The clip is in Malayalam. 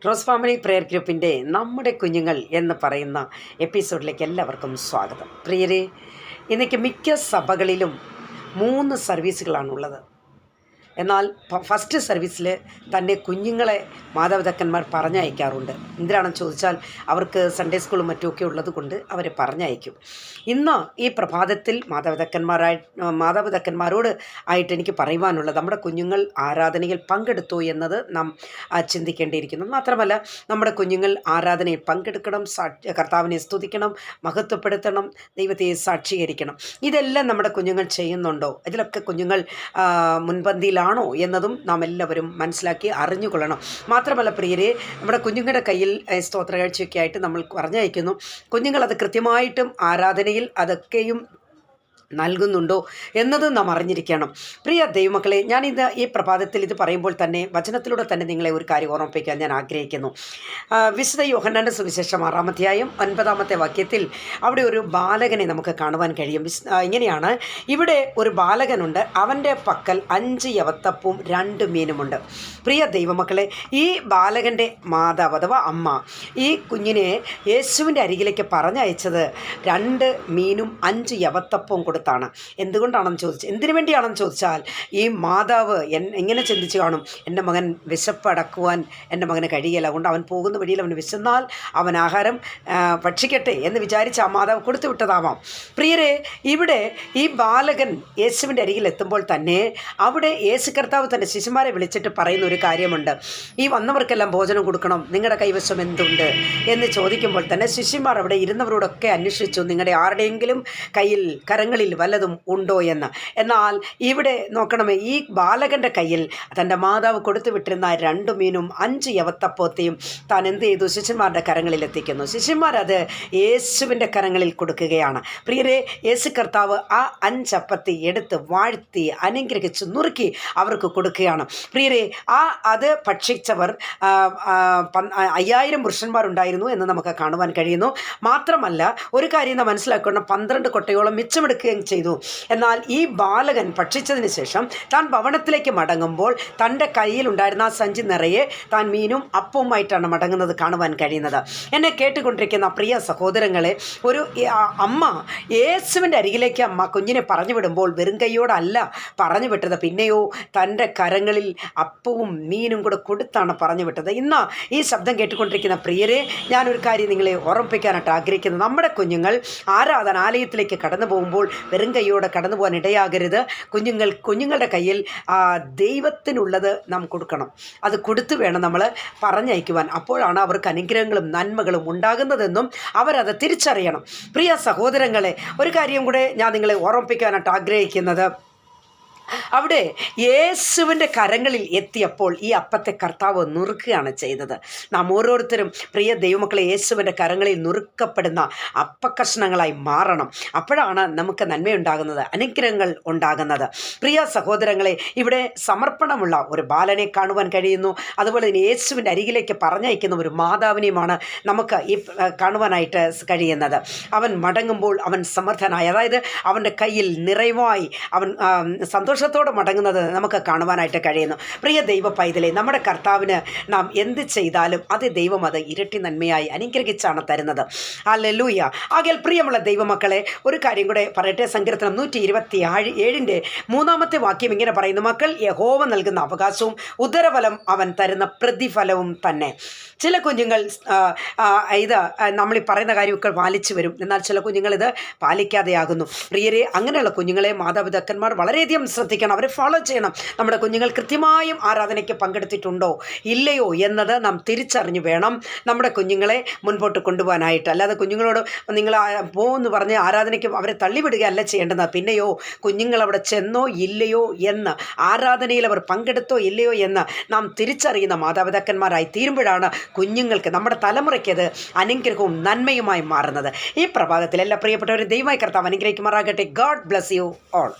റോസ് ഫാമിലി പ്രയർ ഗ്രൂപ്പിൻ്റെ നമ്മുടെ കുഞ്ഞുങ്ങൾ എന്ന് പറയുന്ന എപ്പിസോഡിലേക്ക് എല്ലാവർക്കും സ്വാഗതം. പ്രിയരെ, ഇന്നേക്ക് മിക്ക സഭകളിലും 3 സർവീസുകളാണുള്ളത്. എന്നാൽ ഫസ്റ്റ് സർവീസിൽ തന്നെ കുഞ്ഞുങ്ങളെ മാതാപിതാക്കന്മാർ പറഞ്ഞയക്കാറുണ്ട്. എന്തിനാണെന്ന് ചോദിച്ചാൽ അവർക്ക് സൺഡേ സ്കൂളും മറ്റുമൊക്കെ ഉള്ളത് കൊണ്ട് അവരെ പറഞ്ഞയക്കും. ഇന്ന് ഈ പ്രഭാതത്തിൽ മാതാപിതാക്കന്മാരോട് ആയിട്ട് എനിക്ക് പറയുവാനുള്ളത്, നമ്മുടെ കുഞ്ഞുങ്ങൾ ആരാധനയിൽ പങ്കെടുത്തോ എന്നത് നാം ചിന്തിക്കേണ്ടിയിരിക്കുന്നു. മാത്രമല്ല, നമ്മുടെ കുഞ്ഞുങ്ങൾ ആരാധനയിൽ പങ്കെടുക്കണം, കർത്താവിനെ സ്തുതിക്കണം, മഹത്വപ്പെടുത്തണം, ദൈവത്തെ സാക്ഷീകരിക്കണം. ഇതെല്ലാം നമ്മുടെ കുഞ്ഞുങ്ങൾ ചെയ്യുന്നുണ്ടോ? ഇതിലൊക്കെ കുഞ്ഞുങ്ങൾ മുൻപന്തിയിലാണോ എന്നതും നാം എല്ലാവരും മനസ്സിലാക്കി അറിഞ്ഞുകൊള്ളണം. മാത്രമല്ല പ്രിയരെ, നമ്മുടെ കുഞ്ഞുങ്ങളുടെ കയ്യിൽ സ്തോത്രകാഴ്ചയൊക്കെ ആയിട്ട് നമ്മൾ പറഞ്ഞയക്കുന്നു. കുഞ്ഞുങ്ങളത് കൃത്യമായിട്ടും ആരാധനയിൽ അതൊക്കെയും നൽകുന്നുണ്ടോ എന്നത് നാം അറിഞ്ഞിരിക്കണം. പ്രിയ ദൈവമക്കളെ, ഞാനിത് ഈ പ്രഭാതത്തിൽ ഇത് പറയുമ്പോൾ തന്നെ വചനത്തിലൂടെ തന്നെ നിങ്ങളെ ഒരു കാര്യം ഓർമ്മിപ്പിക്കാൻ ഞാൻ ആഗ്രഹിക്കുന്നു. വിശുദ്ധ യോഹന്നാന്റെ സുവിശേഷം 6-ാം അധ്യായം 9-ാമത്തെ വാക്യത്തിൽ അവിടെ ഒരു ബാലകനെ നമുക്ക് കാണുവാൻ കഴിയും. ഇങ്ങനെയാണ്, ഇവിടെ ഒരു ബാലകനുണ്ട്, അവൻ്റെ പക്കൽ 5 യവത്തപ്പവും 2 മീനുമുണ്ട്. പ്രിയ ദൈവമക്കളെ, ഈ ബാലകൻ്റെ മാതാവ് അഥവാ അമ്മ ഈ കുഞ്ഞിനെ യേശുവിൻ്റെ അരികിലേക്ക് പറഞ്ഞയച്ചത് 2 മീനും 5 യവത്തപ്പവും കൊടുത്താണ്. എന്തുകൊണ്ടാണെന്ന് ചോദിച്ചാൽ, എന്തിനു വേണ്ടിയാണെന്ന് ചോദിച്ചാൽ, ഈ മാതാവ് എങ്ങനെ ചിന്തിച്ചു കാണും, എൻ്റെ മകൻ വിശപ്പടക്കുവാൻ എൻ്റെ മകന് കഴിയില്ല, അതുകൊണ്ട് അവൻ പോകുന്ന വഴിയിൽ അവന് വിശന്നാൽ അവൻ ആഹാരം ഭക്ഷിക്കട്ടെ എന്ന് വിചാരിച്ച് ആ മാതാവ് കൊടുത്തു വിട്ടതാവാം. പ്രിയരെ, ഇവിടെ ഈ ബാലകൻ യേശുവിൻ്റെ അരികിൽ എത്തുമ്പോൾ തന്നെ അവിടെ യേശു കർത്താവ് തൻ്റെ ശിശുമാരെ വിളിച്ചിട്ട് പറയുന്ന ഒരു കാര്യമുണ്ട്. ഈ വന്നവർക്കെല്ലാം ഭോജനം കൊടുക്കണം, നിങ്ങളുടെ കൈവശം എന്തുണ്ട് എന്ന് ചോദിക്കുമ്പോൾ തന്നെ ശിശുമാർ അവിടെ ഇരുന്നവരോടൊക്കെ അന്വേഷിച്ചു, നിങ്ങളുടെ ആരുടെയെങ്കിലും കരങ്ങളിൽ വല്ലതും ഉണ്ടോ എന്ന്. എന്നാൽ ഇവിടെ നോക്കണമേ, ഈ ബാലകൻ്റെ കയ്യിൽ തൻ്റെ മാതാവ് കൊടുത്തു വിട്ടിരുന്ന 2 മീനും 5 യവത്തപ്പത്തെയും താൻ എന്ത് ചെയ്തു? ശിശുമാരുടെ കരങ്ങളിൽ എത്തിക്കുന്നു. ശിശുമാരത് യേശുവിൻ്റെ കരങ്ങളിൽ കൊടുക്കുകയാണ്. പ്രിയരെ, യേശു കർത്താവ് ആ 5 അപ്പത്തെ എടുത്ത് വാഴ്ത്തി അനുഗ്രഹിച്ച് നുറുക്കി അവർക്ക് കൊടുക്കുകയാണ്. പ്രിയരെ, അത് ഭക്ഷിച്ചവർ 5000 പുരുഷന്മാരുണ്ടായിരുന്നു എന്ന് നമുക്ക് കാണുവാൻ കഴിയുന്നു. മാത്രമല്ല, ഒരു കാര്യം നാം മനസ്സിലാക്കണം, 12 കൊട്ടയോളം മിച്ചമെടുക്കുകയും ചെയ്തു. എന്നാൽ ഈ ബാലകൻ ഭക്ഷിച്ചതിന് ശേഷം താൻ ഭവനത്തിലേക്ക് മടങ്ങുമ്പോൾ തൻ്റെ കയ്യിലുണ്ടായിരുന്ന ആ സഞ്ചി നിറയെ താൻ മീനും അപ്പവുമായിട്ടാണ് മടങ്ങുന്നത് കാണുവാൻ കഴിയുന്നത്. എന്നെ കേട്ടുകൊണ്ടിരിക്കുന്ന പ്രിയ സഹോദരങ്ങളെ, ഒരു അമ്മ യേശുവിൻ്റെ അരികിലേക്ക് അമ്മ കുഞ്ഞിനെ പറഞ്ഞു വിടുമ്പോൾ വെറും കൈയോടല്ല പറഞ്ഞു വിട്ടത്, പിന്നെയോ തൻ്റെ കരങ്ങളിൽ അപ്പവും മീനും കൂടെ കൊടുത്താണ് പറഞ്ഞു വിട്ടത്. ഇന്ന് ഈ ശബ്ദം കേട്ടുകൊണ്ടിരിക്കുന്ന പ്രിയരെ, ഞാനൊരു കാര്യം നിങ്ങളെ ഓർമ്മിപ്പിക്കാനായിട്ട് ആഗ്രഹിക്കുന്നത്, നമ്മുടെ കുഞ്ഞുങ്ങൾ ആരാധനാലയത്തിലേക്ക് കടന്നു പോകുമ്പോൾ വെറും കൈയോടെ കടന്നു പോകാൻ ഇടയാകരുത്. കുഞ്ഞുങ്ങളുടെ കയ്യിൽ ദൈവത്തിനുള്ളത് നാം കൊടുക്കണം. അത് കൊടുത്തു വേണം നമ്മൾ പറഞ്ഞയക്കുവാൻ. അപ്പോഴാണ് അവർക്ക് അനുഗ്രഹങ്ങളും നന്മകളും ഉണ്ടാകുന്നതെന്നും അവരത് തിരിച്ചറിയണം. പ്രിയ സഹോദരങ്ങളെ, ഒരു കാര്യം കൂടെ ഞാൻ നിങ്ങളെ ഓർമ്മിപ്പിക്കാനായിട്ട് ആഗ്രഹിക്കുന്നത്, അവിടെ യേശുവിൻ്റെ കരങ്ങളിൽ എത്തിയപ്പോൾ ഈ അപ്പത്തെ കർത്താവ് നുറുക്കുകയാണ് ചെയ്തത്. നാം ഓരോരുത്തരും പ്രിയ ദൈവമക്കളെ യേശുവിൻ്റെ കരങ്ങളിൽ നുറുക്കപ്പെടുന്ന അപ്പക്കഷ്ണങ്ങളായി മാറണം. അപ്പോഴാണ് നമുക്ക് നന്മയുണ്ടാകുന്നത്, അനുഗ്രഹങ്ങൾ ഉണ്ടാകുന്നത്. പ്രിയ സഹോദരങ്ങളെ, ഇവിടെ സമർപ്പണമുള്ള ഒരു ബാലനെ കാണുവാൻ കഴിയുന്നു. അതുപോലെ തന്നെ യേശുവിൻ്റെ അരികിലേക്ക് പറഞ്ഞയക്കുന്ന ഒരു മാതാവിനെയുമാണ് നമുക്ക് ഈ കാണുവാനായിട്ട് കഴിയുന്നത്. അവൻ മടങ്ങുമ്പോൾ അവൻ സമർത്ഥനായി, അതായത് അവൻ്റെ കയ്യിൽ നിറവായി അവൻ സന്തോഷത്തോടെ മടങ്ങുന്നത് നമുക്ക് കാണുവാനായിട്ട് കഴിയുന്നു. പ്രിയ ദൈവ പൈതലെ, നമ്മുടെ കർത്താവിന് നാം എന്ത് ചെയ്താലും അത് ദൈവം അത് ഇരട്ടി നന്മയായി അനുഗ്രഹിച്ചാണ് തരുന്നത്. ഹല്ലേലൂയ. ആകയാൽ പ്രിയമുള്ള ദൈവമക്കളെ, ഒരു കാര്യം കൂടെ പറയട്ടെ. സങ്കീർത്തനം 127-ന്റെ 3-ാമത്തെ വാക്യം ഇങ്ങനെ പറയുന്നു, മക്കൾ യഹോവ നൽകുന്ന അവകാശവും ഉദരഫലം അവൻ തരുന്ന പ്രതിഫലവും തന്നെ. ചില കുഞ്ഞുങ്ങൾ ഇത് നമ്മൾ ഈ പറയുന്ന കാര്യമൊക്കെ പാലിച്ചു വരും, എന്നാൽ ചില കുഞ്ഞുങ്ങൾ ഇത് പാലിക്കാതെയാകുന്നു. പ്രിയരെ, അങ്ങനെയുള്ള കുഞ്ഞുങ്ങളെ മാതാപിതാക്കന്മാർ വളരെയധികം ശ്രദ്ധിക്കണം, അവരെ ഫോളോ ചെയ്യണം. നമ്മുടെ കുഞ്ഞുങ്ങൾ കൃത്യമായും ആരാധനയ്ക്ക് പങ്കെടുത്തിട്ടുണ്ടോ ഇല്ലയോ എന്നത് നാം തിരിച്ചറിഞ്ഞു വേണം നമ്മുടെ കുഞ്ഞുങ്ങളെ മുൻപോട്ട് കൊണ്ടുപോകാനായിട്ട്. അല്ലാതെ കുഞ്ഞുങ്ങളോട് നിങ്ങൾ പോകുമെന്ന് പറഞ്ഞ് ആരാധനയ്ക്ക് അവരെ തള്ളിവിടുകയല്ല ചെയ്യേണ്ടത്. പിന്നെയോ കുഞ്ഞുങ്ങൾ അവിടെ ചെന്നോ ഇല്ലയോ എന്ന്, ആരാധനയിൽ അവർ പങ്കെടുത്തോ ഇല്ലയോ എന്ന് നാം തിരിച്ചറിയുന്ന മാതാപിതാക്കന്മാരായി തീരുമ്പോഴാണ് കുഞ്ഞുങ്ങൾക്ക്, നമ്മുടെ തലമുറയ്ക്ക് അത് അനുഗ്രഹവും നന്മയുമായി മാറുന്നത്. ഈ പ്രഭാതത്തിൽ എല്ലാ പ്രിയപ്പെട്ടവരും ദൈവമായി കർത്താവ് അനുഗ്രഹിക്കുമാറാകട്ടെ. God bless you all.